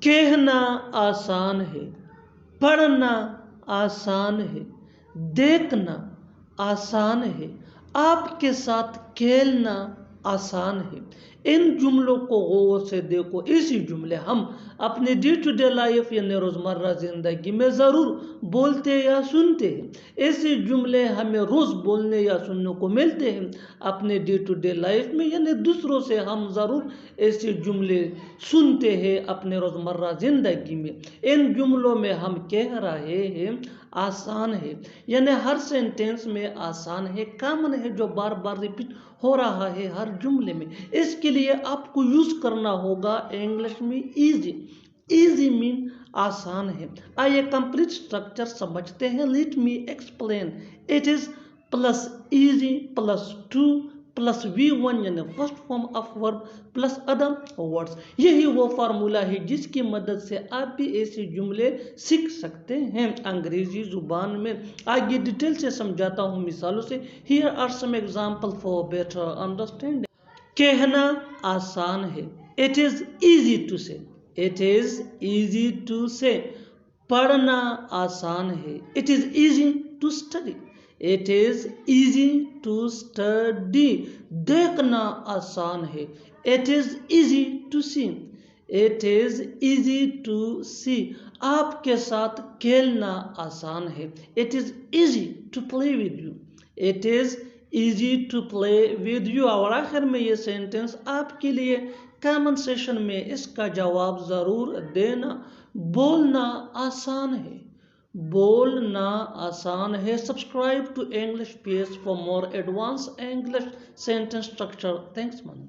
कहना आसान है, पढ़ना आसान है, देखना आसान है, आपके साथ खेलना आसान है। इन जुमलों को गौर से देखो। इसी जुमले हम अपने डे टू डे लाइफ यानी रोज़मर्रा ज़िंदगी में ज़रूर बोलते या सुनते हैं। ऐसे जुमले हमें रोज़ बोलने या सुनने को मिलते हैं अपने डे टू डे लाइफ में, यानी दूसरों से हम ज़रूर ऐसे जुमले सुनते हैं अपने रोज़मर्रा ज़िंदगी में। इन जुमलों में हम कह रहे हैं आसान है, यानी हर सेंटेंस में आसान है कॉमन है जो बार बार रिपीट हो रहा है हर जुमले में। इसके लिए आपको यूज़ करना होगा इंग्लिश में इजी। इजी मीन आसान है। आइए कंप्लीट स्ट्रक्चर समझते हैं। Let me explain. It is plus easy plus two plus V1 यानी first form of verb plus other words. यही वो फार्मूला है जिसकी मदद से आप भी ऐसे जुमले सीख सकते हैं अंग्रेजी जुबान में। आगे डिटेल से समझाता हूँ मिसालों से। Here are some example for better understanding. कहना आसान है, it is easy to say. It is easy to say. पढ़ना आसान है, it is easy to study. It is easy to study. देखना आसान है, it is easy to see. It is easy to see. आपके साथ खेलना आसान है, it is easy to play with you. It is easy to play with you. और आखिर में ये सेंटेंस आपके लिए कॉमन सेशन में इसका जवाब ज़रूर देना। बोलना आसान है, बोलना आसान है। Subscribe to English page for more advance English sentence structure. Thanks मन।